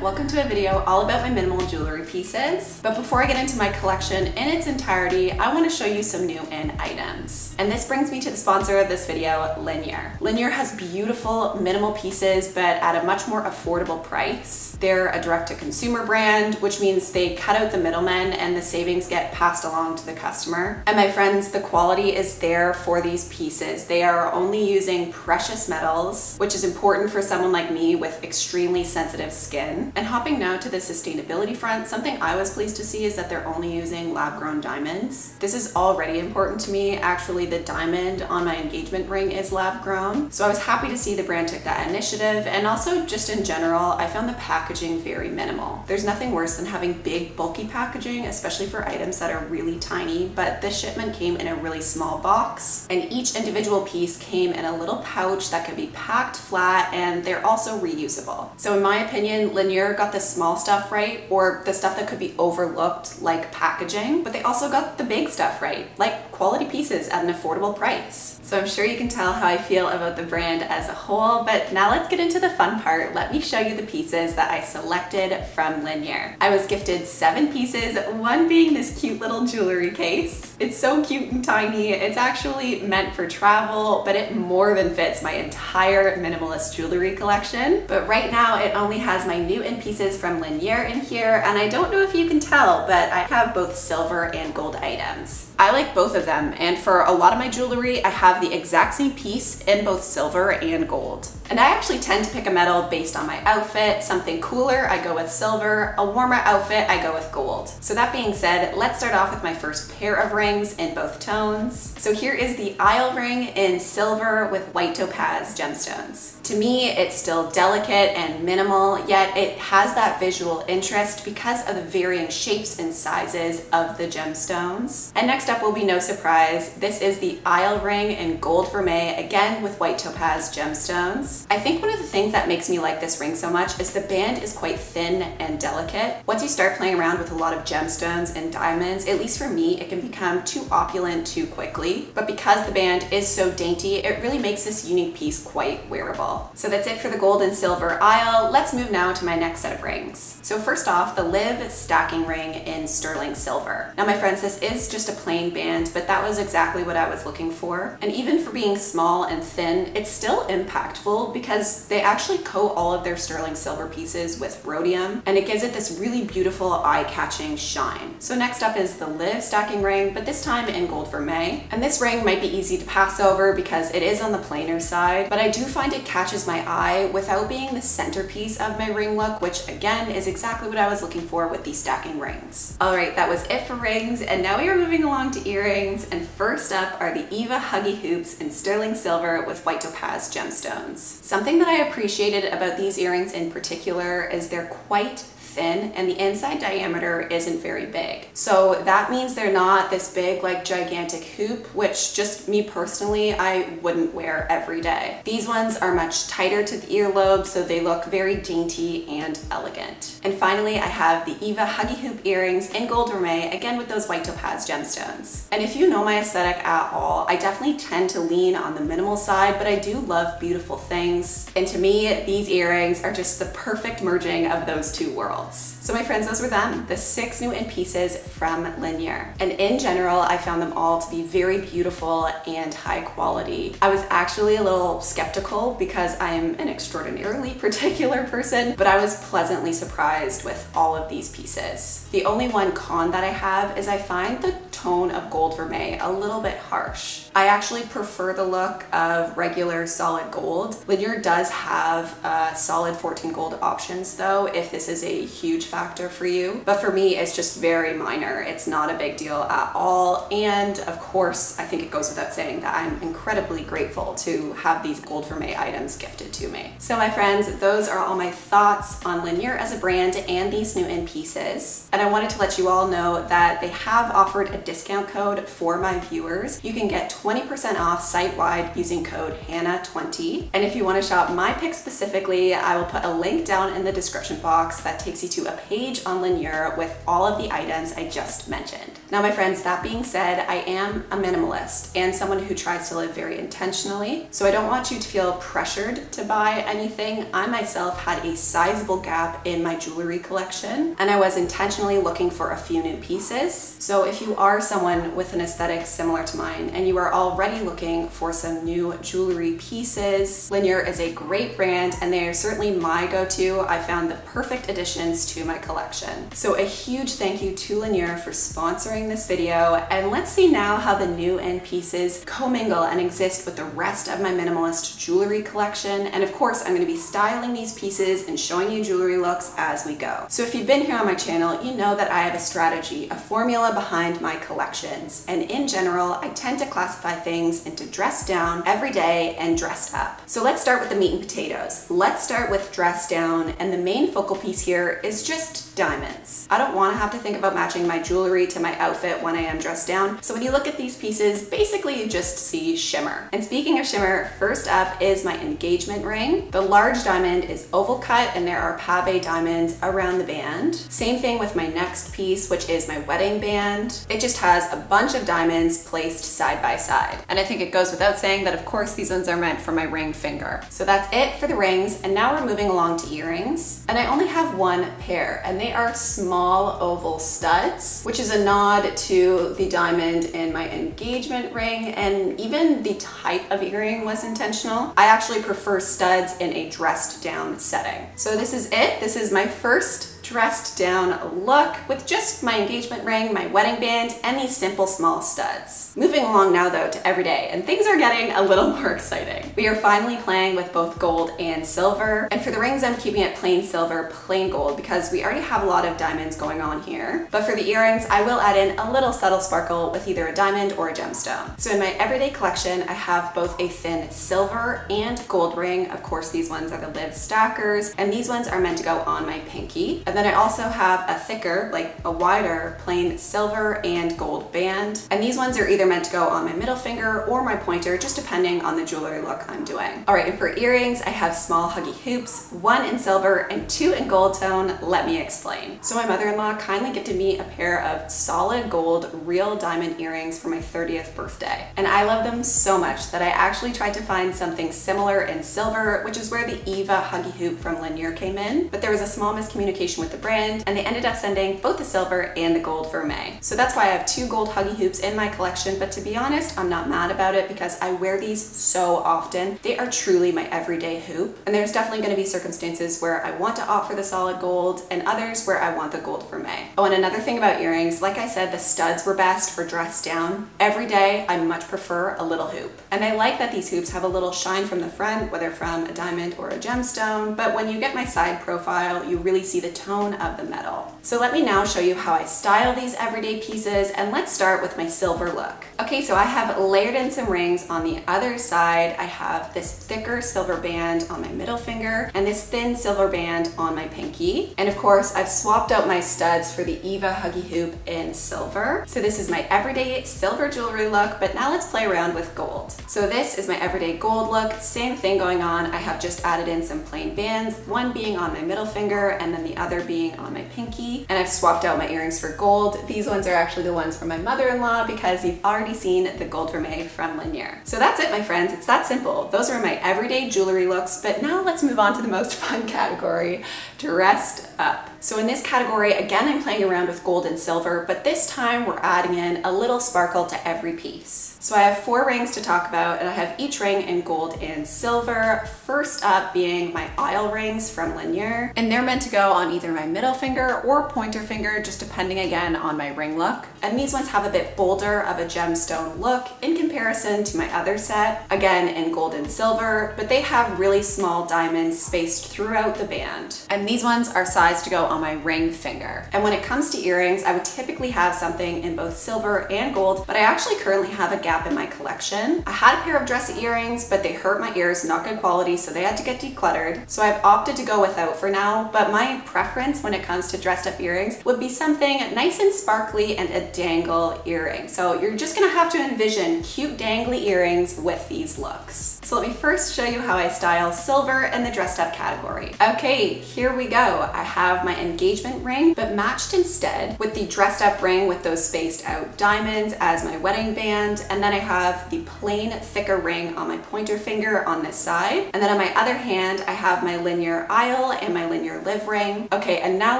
welcome to a video all about my minimal jewelry pieces. But before I get into my collection in its entirety, I want to show you some new in items. And this brings me to the sponsor of this video, Linjer. Linjer has beautiful minimal pieces, but at a much more affordable price. They're a direct-to-consumer brand, which means they cut out the middlemen and the savings get passed along to the customer. And my friends, the quality is there for these pieces. They are only using precious metals, which is important for someone like me with extremely sensitive skin. And hopping now to the sustainability front, something I was pleased to see is that they're only using lab-grown diamonds. This is already important to me. Actually, the diamond on my engagement ring is lab-grown. So I was happy to see the brand took that initiative, and also just in general, I found the packaging very minimal. There's nothing worse than having big, bulky packaging, especially for items that are really tiny, but this shipment came in a really small box, and each individual piece came in a little pouch that could be packed flat, and they're also reusable. So in my opinion, Linjer got the small stuff right, or the stuff that could be overlooked like packaging, but they also got the big stuff right, like quality pieces at an affordable price. So I'm sure you can tell how I feel about the brand as a whole, but now let's get into the fun part. Let me show you the pieces that I selected from Linjer. I was gifted 7 pieces, one being this cute little jewelry case. It's so cute and tiny. It's actually meant for travel, but it more than fits my entire minimalist jewelry collection. But right now it only has my new in pieces from Linjer in here, and I don't know if you can tell, but I have both silver and gold items. I like both of them, and for a lot of my jewelry, I have the exact same piece in both silver and gold. And I actually tend to pick a metal based on my outfit. Something cooler, I go with silver. A warmer outfit, I go with gold. So that being said, let's start off with my first pair of rings in both tones. So here is the Isle ring in silver with white topaz gemstones. To me, it's still delicate and minimal, yet it has that visual interest because of the varying shapes and sizes of the gemstones. And next up will be no surprise, this is the Isle ring in gold vermeil, again with white topaz gemstones. I think one of the things that makes me like this ring so much is the band is quite thin and delicate. Once you start playing around with a lot of gemstones and diamonds, at least for me, it can become too opulent too quickly. But because the band is so dainty, it really makes this unique piece quite wearable. So that's it for the gold and silver Isle. Let's move now to my next set of rings. So first off, the Liv stacking ring in sterling silver. Now my friends, this is just a plain band, but that was exactly what I was looking for. And even for being small and thin, it's still impactful because they actually coat all of their sterling silver pieces with rhodium, and it gives it this really beautiful eye-catching shine. So next up is the Liv stacking ring, but this time in gold vermeil. And this ring might be easy to pass over because it is on the plainer side, but I do find it catches my eye without being the centerpiece of my ring look, which again is exactly what I was looking for with these stacking rings. All right, that was it for rings, and now we are moving along to earrings, and first up are the Eva Huggy Hoops in sterling silver with white topaz gemstones. Something that I appreciated about these earrings in particular is they're quite thin and the inside diameter isn't very big. So that means they're not this big like gigantic hoop, which just me personally, I wouldn't wear every day. These ones are much tighter to the earlobe, so they look very dainty and elegant. And finally, I have the Eva Huggy Hoop earrings in gold vermeil, again with those white topaz gemstones. And if you know my aesthetic at all, I definitely tend to lean on the minimal side, but I do love beautiful things. And to me, these earrings are just the perfect merging of those two worlds. So my friends, those were them, the 6 new in pieces from Linjer. And in general, I found them all to be very beautiful and high quality. I was actually a little skeptical because I am an extraordinarily particular person, but I was pleasantly surprised with all of these pieces. The only one con that I have is I find the tone of gold vermeil a little bit harsh. I actually prefer the look of regular solid gold. Linjer does have solid 14 gold options though, if this is a huge factor for you. But for me, it's just very minor. It's not a big deal at all. And of course, I think it goes without saying that I'm incredibly grateful to have these gold vermeil items gifted to me. So my friends, those are all my thoughts on Linjer as a brand and these new in pieces. And I wanted to let you all know that they have offered a discount code for my viewers. You can get 20% off site-wide using code HANNAH20. And if you want to shop my picks specifically, I will put a link down in the description box that takes you to a page on Linjer with all of the items I just mentioned. Now, my friends, that being said, I am a minimalist and someone who tries to live very intentionally. So I don't want you to feel pressured to buy anything. I myself had a sizable gap in my jewelry collection, and I was intentionally looking for a few new pieces. So if you are someone with an aesthetic similar to mine and you are already looking for some new jewelry pieces, Linjer is a great brand and they are certainly my go-to. I found the perfect additions to my collection. So a huge thank you to Linjer for sponsoring this video, and let's see now how the new end pieces commingle and exist with the rest of my minimalist jewelry collection. And of course, I'm going to be styling these pieces and showing you jewelry looks as we go. So if you've been here on my channel, you know that I have a strategy, a formula behind my collections. And in general, I tend to classify things into dressed down, everyday, and dressed up. So let's start with the meat and potatoes. Let's start with dressed down, and the main focal piece here is just diamonds. I don't want to have to think about matching my jewelry to my outfit when I am dressed down. So when you look at these pieces, basically you just see shimmer. And speaking of shimmer, first up is my engagement ring. The large diamond is oval cut and there are pave diamonds around the band. Same thing with my next piece, which is my wedding band. It just has a bunch of diamonds placed side by side. And I think it goes without saying that of course these ones are meant for my ring finger. So that's it for the rings, and now we're moving along to earrings. And I only have one pair, and they are small oval studs, which is a nod to the diamond in my engagement ring, and even the type of earring was intentional. I actually prefer studs in a dressed down setting. So this is it. This is my first dressed down look with just my engagement ring, my wedding band, and these simple small studs. Moving along now though to everyday, and things are getting a little more exciting. We are finally playing with both gold and silver, and for the rings I'm keeping it plain silver, plain gold, because we already have a lot of diamonds going on here. But for the earrings, I will add in a little subtle sparkle with either a diamond or a gemstone. So in my everyday collection, I have both a thin silver and gold ring. Of course, these ones are the live stackers, and these ones are meant to go on my pinky. And then I also have a thicker, like a wider, plain silver and gold band. And these ones are either meant to go on my middle finger or my pointer, just depending on the jewelry look I'm doing. All right, and for earrings, I have small huggy hoops, one in silver and two in gold tone. Let me explain. So my mother-in-law kindly gifted me a pair of solid gold, real diamond earrings for my 30th birthday. And I love them so much that I actually tried to find something similar in silver, which is where the Eva huggy hoop from Linjer came in. But there was a small miscommunication with the brand, and they ended up sending both the silver and the gold for May. So that's why I have two gold huggy hoops in my collection, but to be honest, I'm not mad about it because I wear these so often. They are truly my everyday hoop, and there's definitely going to be circumstances where I want to opt for the solid gold and others where I want the gold for May. Oh, and another thing about earrings, like I said, the studs were best for dressed down. Every day, I much prefer a little hoop. And I like that these hoops have a little shine from the front, whether from a diamond or a gemstone, but when you get my side profile, you really see the tone of the metal. So let me now show you how I style these everyday pieces, and let's start with my silver look. Okay, so I have layered in some rings on the other side. I have this thicker silver band on my middle finger and this thin silver band on my pinky. And of course, I've swapped out my studs for the Eva huggy hoop in silver. So this is my everyday silver jewelry look, but now let's play around with gold. So this is my everyday gold look. Same thing going on. I have just added in some plain bands, one being on my middle finger and then the other being on my pinky. And I've swapped out my earrings for gold. These ones are actually the ones from my mother-in-law because you've already seen the gold vermeil from Linjer. So that's it, my friends. It's that simple. Those are my everyday jewelry looks, but now let's move on to the most fun category, dressed up. So in this category, again, I'm playing around with gold and silver, but this time we're adding in a little sparkle to every piece. So I have 4 rings to talk about, and I have each ring in gold and silver. First up being my aisle rings from Linjer, and they're meant to go on either my middle finger or pointer finger, just depending again on my ring look. And these ones have a bit bolder of a gemstone look in comparison to my other set, again in gold and silver, but they have really small diamonds spaced throughout the band. And these ones are sized to go on my ring finger. And when it comes to earrings, I would typically have something in both silver and gold, but I actually currently have a gap in my collection. I had a pair of dress earrings, but they hurt my ears, not good quality, so they had to get decluttered. So I've opted to go without for now, but my preference when it comes to dressed up earrings would be something nice and sparkly and a dangle earring. So you're just gonna have to envision cute dangly earrings with these looks. So let me first show you how I style silver in the dressed up category. Okay, here we go. I have my engagement ring, but matched instead with the dressed up ring with those spaced out diamonds as my wedding band. And then I have the plain thicker ring on my pointer finger on this side. And then on my other hand, I have my Linjer aisle and my Linjer live ring. Okay, and now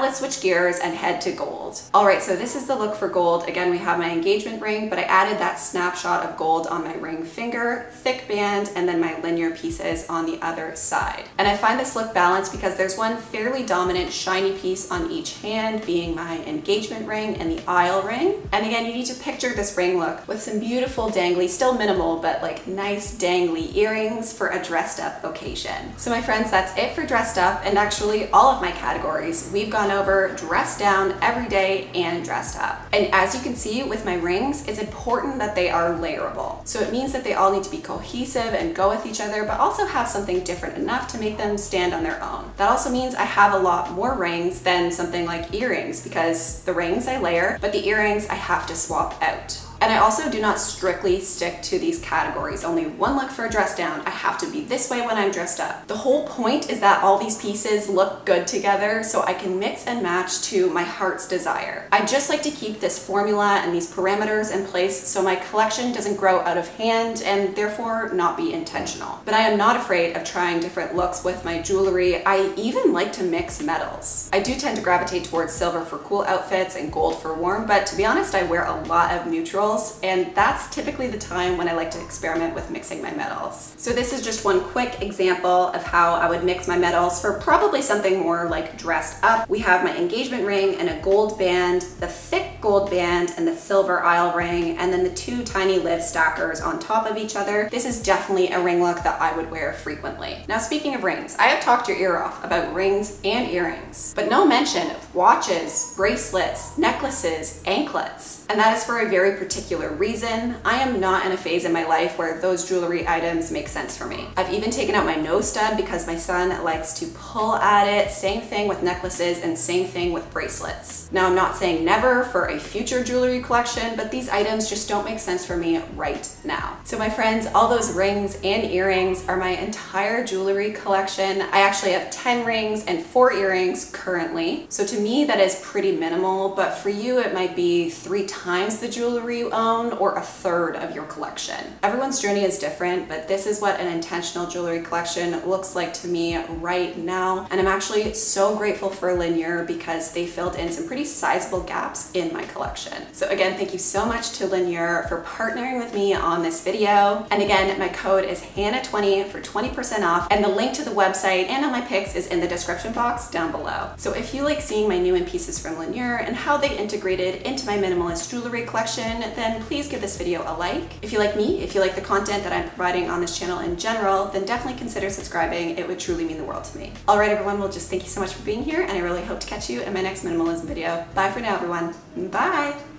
let's switch gears and head to gold. All right, so this is the look for gold. Again, we have my engagement ring, but I added that snapshot of gold on my ring finger, thick band, and then my Linjer pieces on the other side. And I find this look balanced because there's one fairly dominant shiny piece on each hand, being my engagement ring and the aisle ring. And again, you need to picture this ring look with some beautiful dangly, still minimal, but like nice dangly earrings for a dressed up occasion. So my friends, that's it for dressed up, and actually all of my categories. We've gone over dressed down, everyday, and dressed up. And as you can see with my rings, it's important that they are layerable. So it means that they all need to be cohesive and go with each other, but also have something different enough to make them stand on their own. That also means I have a lot more rings than something like earrings, because the rings I layer, but the earrings I have to swap out. And I also do not strictly stick to these categories. Only one look for a dress down. I have to be this way when I'm dressed up. The whole point is that all these pieces look good together so I can mix and match to my heart's desire. I just like to keep this formula and these parameters in place so my collection doesn't grow out of hand and therefore not be intentional. But I am not afraid of trying different looks with my jewelry. I even like to mix metals. I do tend to gravitate towards silver for cool outfits and gold for warm, but to be honest, I wear a lot of neutrals, and that's typically the time when I like to experiment with mixing my metals. So this is just one quick example of how I would mix my metals for probably something more like dressed up. We have my engagement ring and a gold band, the thick gold band and the silver aisle ring, and then the two tiny live stackers on top of each other. This is definitely a ring look that I would wear frequently. Now, speaking of rings, I have talked your ear off about rings and earrings, but no mention of watches, bracelets, necklaces, anklets. And that is for a very particular reason. I am not in a phase in my life where those jewelry items make sense for me. I've even taken out my nose stud because my son likes to pull at it. Same thing with necklaces and same thing with bracelets. Now, I'm not saying never for a future jewelry collection, but these items just don't make sense for me right now. So my friends, all those rings and earrings are my entire jewelry collection. I actually have 10 rings and 4 earrings currently. So to me, that is pretty minimal, but for you, it might be 3 times the jewelry you own or a third of your collection. Everyone's journey is different, but this is what an intentional jewelry collection looks like to me right now. And I'm actually so grateful for Linjer because they filled in some pretty sizable gaps in my collection. So again, thank you so much to Linjer for partnering with me on this video. And again, my code is Hannah20 for 20% off, and the link to the website and on my pics is in the description box down below. So if you like seeing my new in pieces from Linjer and how they integrated into my minimalist jewelry collection, then please give this video a like. If you like me, if you like the content that I'm providing on this channel in general, then definitely consider subscribing. It would truly mean the world to me. All right, everyone, well, just thank you so much for being here, and I really hope to catch you in my next minimalism video. Bye for now, everyone. Bye.